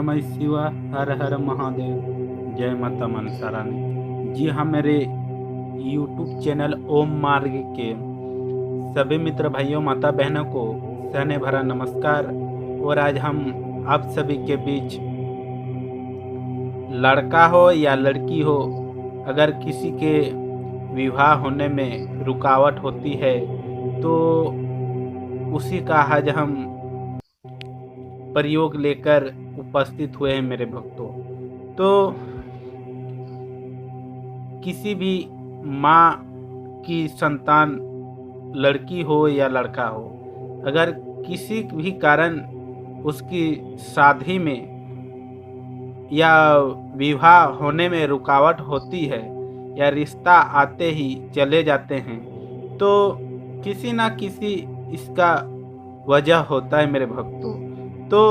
नमः शिवाय। हर हर महादेव। जय माता मनसा रानी। जी हाँ, मेरे यूट्यूब चैनल ओम मार्ग के सभी मित्र भाइयों माता बहनों को सहने भरा नमस्कार। और आज हम आप सभी के बीच लड़का हो या लड़की हो, अगर किसी के विवाह होने में रुकावट होती है तो उसी का आज हम प्रयोग लेकर उपस्थित हुए हैं मेरे भक्तों। तो किसी भी माँ की संतान लड़की हो या लड़का हो, अगर किसी भी कारण उसकी शादी में या विवाह होने में रुकावट होती है या रिश्ता आते ही चले जाते हैं, तो किसी ना किसी इसका वजह होता है मेरे भक्तों। तो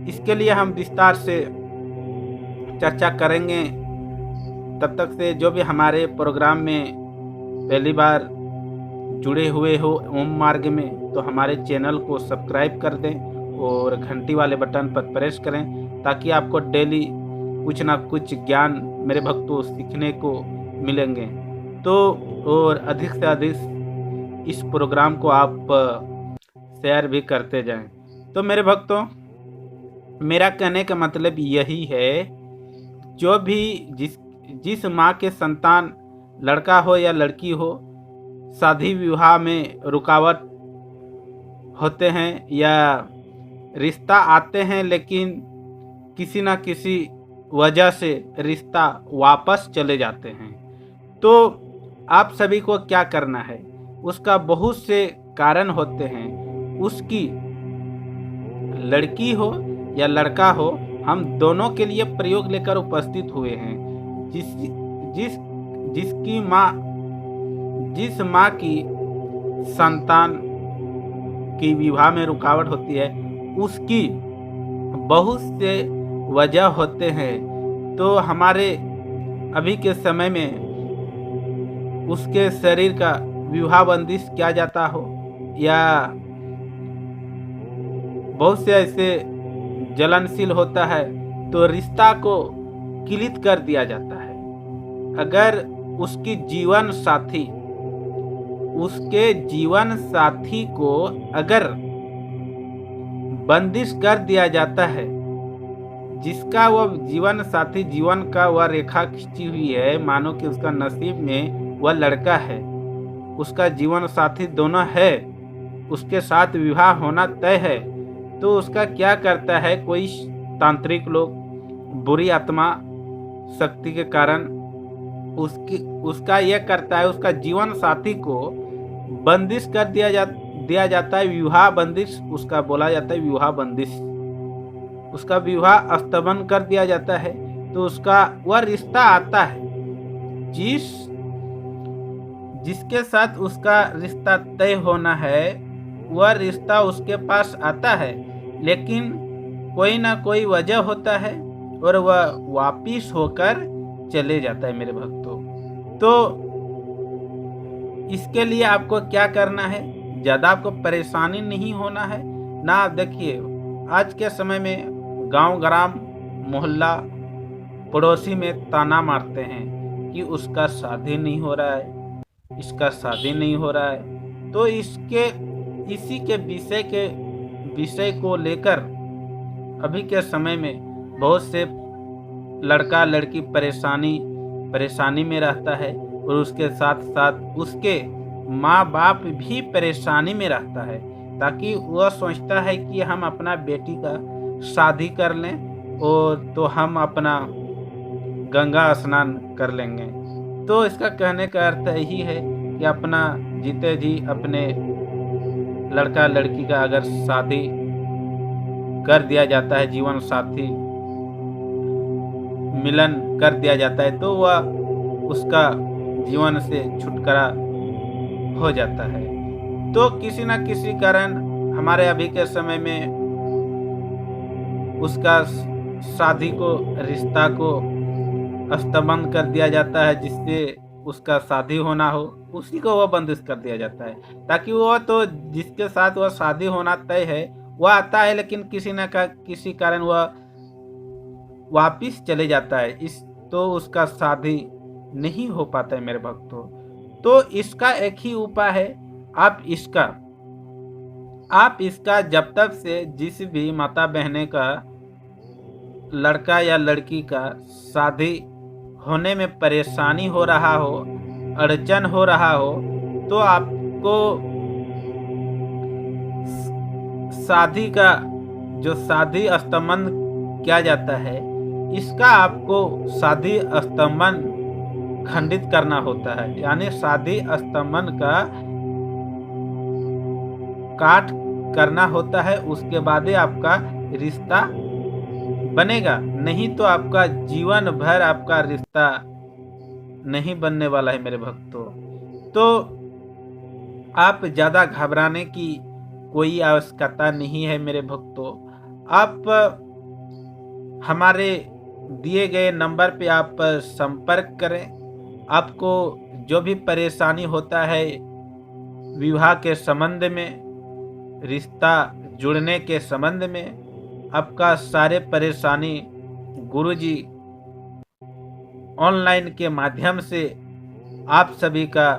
इसके लिए हम विस्तार से चर्चा करेंगे। तब तक से जो भी हमारे प्रोग्राम में पहली बार जुड़े हुए हो ओम मार्ग में, तो हमारे चैनल को सब्सक्राइब कर दें और घंटी वाले बटन पर प्रेस करें, ताकि आपको डेली कुछ ना कुछ ज्ञान मेरे भक्तों सीखने को मिलेंगे। तो और अधिक से अधिक इस प्रोग्राम को आप शेयर भी करते जाएं। तो मेरे भक्तों, मेरा कहने का मतलब यही है, जो भी जिस माँ के संतान लड़का हो या लड़की हो, शादी विवाह में रुकावट होते हैं या रिश्ता आते हैं, लेकिन किसी ना किसी वजह से रिश्ता वापस चले जाते हैं, तो आप सभी को क्या करना है? उसका बहुत से कारण होते हैं। उसकी लड़की हो या लड़का हो, हम दोनों के लिए प्रयोग लेकर उपस्थित हुए हैं। जिस माँ की संतान की विवाह में रुकावट होती है, उसकी बहुत से वजह होते हैं। तो हमारे अभी के समय में उसके शरीर का विवाह बंदिश किया जाता हो, या बहुत से ऐसे जलनशील होता है तो रिश्ता को क्लिक कर दिया जाता है। अगर उसके जीवन साथी को अगर बंदिश कर दिया जाता है, जिसका वह जीवन साथी जीवन का वह रेखा खींची हुई है, मानो कि उसका नसीब में वह लड़का है, उसका जीवन साथी दोनों है, उसके साथ विवाह होना तय है, तो उसका क्या करता है, कोई तांत्रिक लोग बुरी आत्मा शक्ति के कारण उसका यह करता है, उसका जीवन साथी को बंदिश कर दिया जाता है। विवाह बंदिश उसका बोला जाता है, विवाह बंदिश, उसका विवाह स्तंभन कर दिया जाता है। तो उसका वह रिश्ता आता है, जिसके साथ उसका रिश्ता तय होना है, वह रिश्ता उसके पास आता है, लेकिन कोई ना कोई वजह होता है और वह वापिस होकर चले जाता है मेरे भक्तों। तो इसके लिए आपको क्या करना है? ज़्यादा आपको परेशानी नहीं होना है ना। आप देखिए, आज के समय में गांव ग्राम मोहल्ला पड़ोसी में ताना मारते हैं कि उसका शादी नहीं हो रहा है, इसका शादी नहीं हो रहा है। तो इसी के विषय को लेकर अभी के समय में बहुत से लड़का लड़की परेशानी में रहता है, और उसके साथ साथ उसके माँ बाप भी परेशानी में रहता है, ताकि वह सोचता है कि हम अपना बेटी का शादी कर लें और तो हम अपना गंगा स्नान कर लेंगे। तो इसका कहने का अर्थ यही है कि अपना जीते जी अपने लड़का लड़की का अगर शादी कर दिया जाता है, जीवन साथी मिलन कर दिया जाता है, तो वह उसका जीवन से छुटकारा हो जाता है। तो किसी न किसी कारण हमारे अभी के समय में उसका शादी को रिश्ता को स्तंभन कर दिया जाता है, जिससे उसका शादी होना हो उसी को वह बंदिश कर दिया जाता है, ताकि वह तो जिसके साथ वह शादी होना तय है वह आता है, लेकिन किसी न किसी कारण वह वापिस चले जाता है, इस तो उसका शादी नहीं हो पाता है मेरे भक्तों। तो इसका एक ही उपाय है, आप इसका जब तक से जिस भी माता बहने का लड़का या लड़की का शादी होने में परेशानी हो रहा हो, अड़चन हो रहा हो, तो आपको शादी स्तंभन किया जाता है, इसका आपको शादी स्तंभन खंडित करना होता है। यानी शादी स्तंभन का काट करना होता है, उसके बाद ही आपका रिश्ता बनेगा, नहीं तो आपका जीवन भर आपका रिश्ता नहीं बनने वाला है मेरे भक्तों। तो आप ज़्यादा घबराने की कोई आवश्यकता नहीं है मेरे भक्तों। आप हमारे दिए गए नंबर पे आप संपर्क करें। आपको जो भी परेशानी होता है विवाह के संबंध में, रिश्ता जुड़ने के संबंध में, आपका सारे परेशानी गुरुजी ऑनलाइन के माध्यम से आप सभी का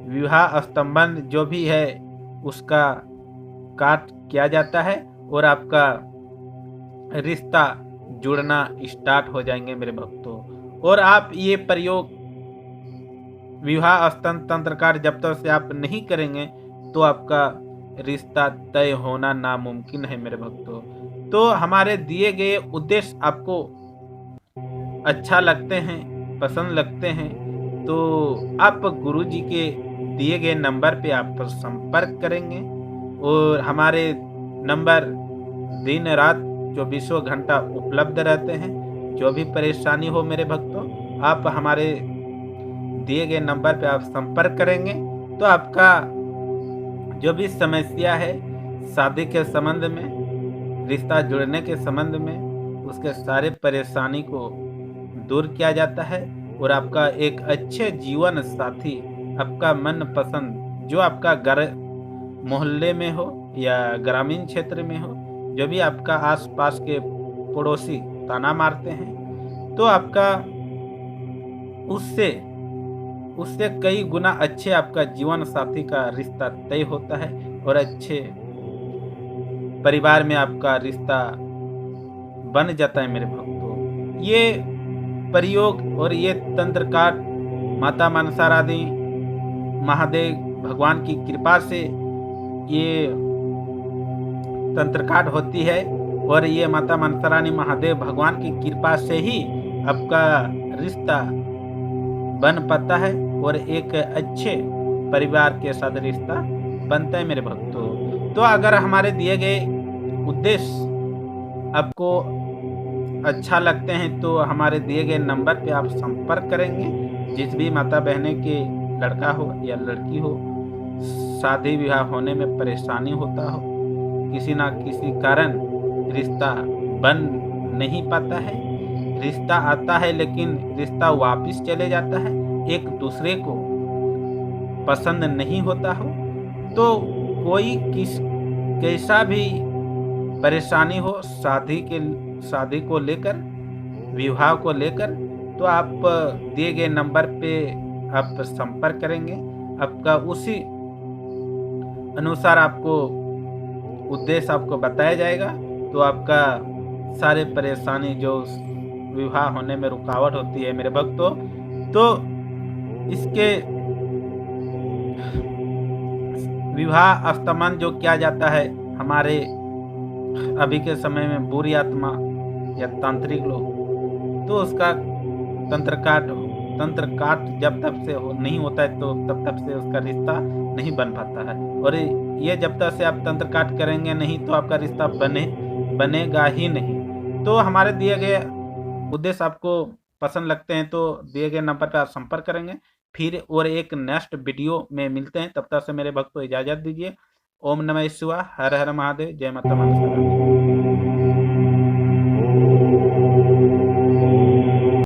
विवाह स्तंभन जो भी है उसका काट किया जाता है और आपका रिश्ता जुड़ना स्टार्ट हो जाएंगे मेरे भक्तों। और आप ये प्रयोग विवाह तंत्र कार्ड जब तक से आप नहीं करेंगे तो आपका रिश्ता तय होना नामुमकिन है मेरे भक्तों। तो हमारे दिए गए उद्देश्य आपको अच्छा लगते हैं, पसंद लगते हैं, तो आप गुरुजी के दिए गए नंबर पे आप संपर्क करेंगे और हमारे नंबर दिन रात 24 घंटा उपलब्ध रहते हैं। जो भी परेशानी हो मेरे भक्तों, आप हमारे दिए गए नंबर पे आप संपर्क करेंगे तो आपका जो भी समस्या है शादी के संबंध में, रिश्ता जुड़ने के संबंध में, उसके सारे परेशानी को दूर किया जाता है और आपका एक अच्छे जीवन साथी, आपका मन पसंद, जो आपका घर मोहल्ले में हो या ग्रामीण क्षेत्र में हो, जो भी आपका आसपास के पड़ोसी ताना मारते हैं, तो आपका उससे कई गुना अच्छे आपका जीवन साथी का रिश्ता तय होता है और अच्छे परिवार में आपका रिश्ता बन जाता है मेरे भक्तों। ये प्रयोग और ये तंत्र कार्ड माता मनसा रानी महादेव भगवान की कृपा से ये तंत्र कार्ड होती है और ये माता मनसा रानी महादेव भगवान की कृपा से ही आपका रिश्ता बन पाता है और एक अच्छे परिवार के साथ रिश्ता बनता है मेरे भक्तों। तो अगर हमारे दिए गए उद्देश्य आपको अच्छा लगते हैं तो हमारे दिए गए नंबर पे आप संपर्क करेंगे। जिस भी माता बहने के लड़का हो या लड़की हो, शादी विवाह होने में परेशानी होता हो, किसी ना किसी कारण रिश्ता बन नहीं पाता है, रिश्ता आता है लेकिन रिश्ता वापस चले जाता है, एक दूसरे को पसंद नहीं होता हो, तो कोई कैसा भी परेशानी हो शादी को लेकर, विवाह को लेकर, तो आप दिए गए नंबर पे आप संपर्क करेंगे। आपका उसी अनुसार आपको उद्देश्य आपको बताया जाएगा, तो आपका सारे परेशानी जो विवाह होने में रुकावट होती है मेरे भक्तों, तो इसके विवाह स्तंभन जो किया जाता है हमारे अभी के समय में बुरी आत्मा या तांत्रिक लोग, तो उसका तंत्र काट जब तक से नहीं होता है तो तब तक से उसका रिश्ता नहीं बन पाता है। और ये जब तक से आप तंत्र काट करेंगे नहीं तो आपका रिश्ता बनेगा ही नहीं। तो हमारे दिए गए उद्देश्य आपको पसंद लगते हैं तो दिए गए नंबर पर आप संपर्क करेंगे। फिर और एक नेक्स्ट वीडियो में मिलते हैं, तब तक से मेरे भक्त को इजाज़त दीजिए। ओम नमः शिवाय, हर हर महादेव, जय माता मनसा।